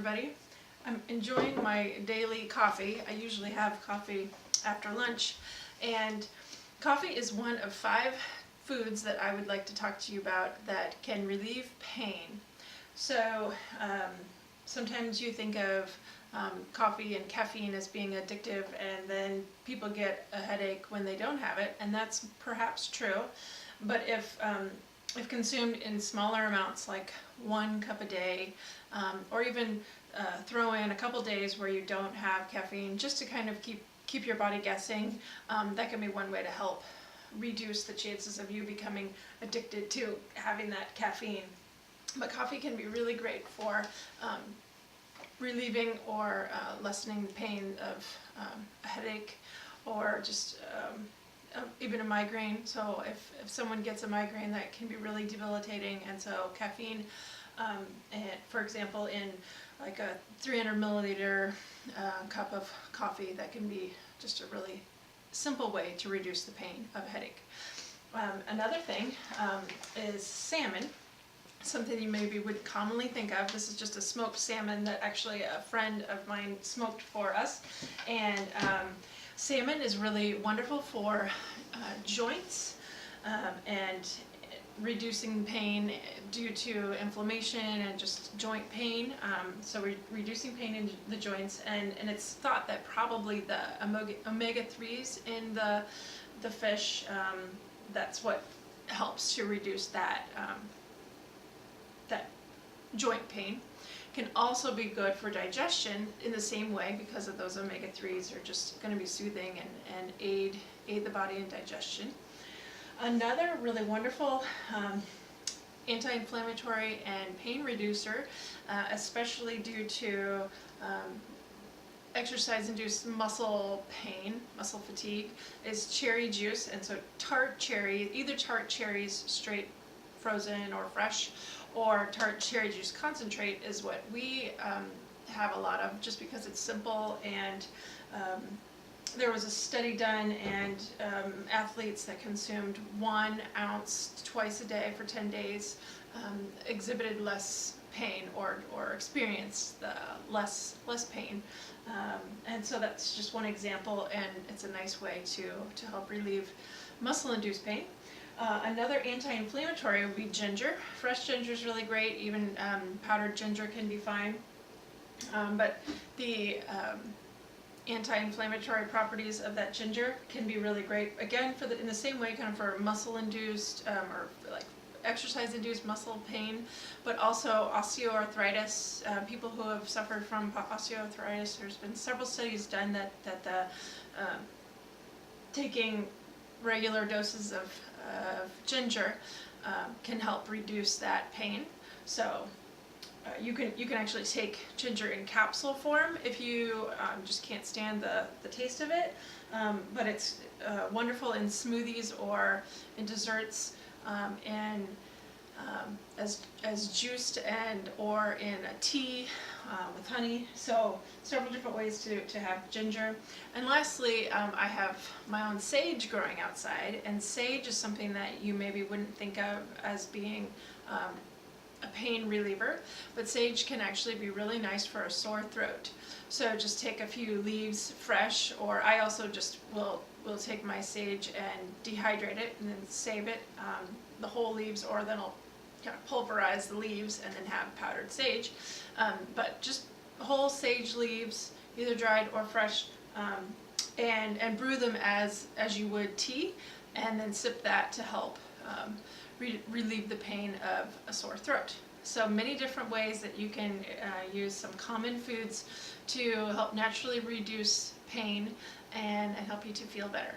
everybody. I'm enjoying my daily coffee. I usually have coffee after lunch, and coffee is one of 5 foods that I would like to talk to you about that can relieve pain. So sometimes you think of coffee and caffeine as being addictive, and then people get a headache when they don't have it, and that's perhaps true. But if consumed in smaller amounts, like 1 cup a day, or even throw in a couple days where you don't have caffeine, just to kind of keep your body guessing, that can be one way to help reduce the chances of you becoming addicted to having that caffeine. But coffee can be really great for relieving or lessening the pain of a headache, or just even a migraine. So if someone gets a migraine, that can be really debilitating, and so caffeine, and for example, in like a 300 milliliter cup of coffee, that can be just a really simple way to reduce the pain of a headache. Another thing is salmon. Something you maybe would commonly think of. This is just a smoked salmon that actually a friend of mine smoked for us, and salmon is really wonderful for joints and reducing pain due to inflammation and just joint pain. So reducing pain in the joints, and it's thought that probably the omega-3s in the fish, that's what helps to reduce that that joint pain. Can also be good for digestion in the same way, because of those omega-3s are just going to be soothing and aid the body in digestion. Another really wonderful anti-inflammatory and pain reducer, especially due to exercise-induced muscle pain, muscle fatigue, is cherry juice. And so tart cherry, either tart cherries straight frozen or fresh, or tart cherry juice concentrate is what we have a lot of, just because it's simple. And there was a study done, and athletes that consumed 1 ounce twice a day for 10 days exhibited less pain, or experienced less pain. And so that's just one example, and it's a nice way to help relieve muscle-induced pain. Another anti-inflammatory would be ginger. Fresh ginger is really great. Even powdered ginger can be fine. But the anti-inflammatory properties of that ginger can be really great. Again, in the same way, kind of for muscle-induced or like exercise-induced muscle pain, but also osteoarthritis. People who have suffered from osteoarthritis, there's been several studies done that taking regular doses of ginger can help reduce that pain. So you can actually take ginger in capsule form if you just can't stand the taste of it, but it's wonderful in smoothies or in desserts, and as juiced or in a tea with honey. So several different ways to have ginger. And lastly, I have my own sage growing outside, and sage is something that you maybe wouldn't think of as being a pain reliever, but sage can actually be really nice for a sore throat. So just take a few leaves fresh, or I also just will take my sage and dehydrate it and then save it, the whole leaves, or then I'll kind of pulverize the leaves and then have powdered sage. But just whole sage leaves, either dried or fresh, and brew them as you would tea, and then sip that to help relieve the pain of a sore throat. So many different ways that you can use some common foods to help naturally reduce pain and help you to feel better.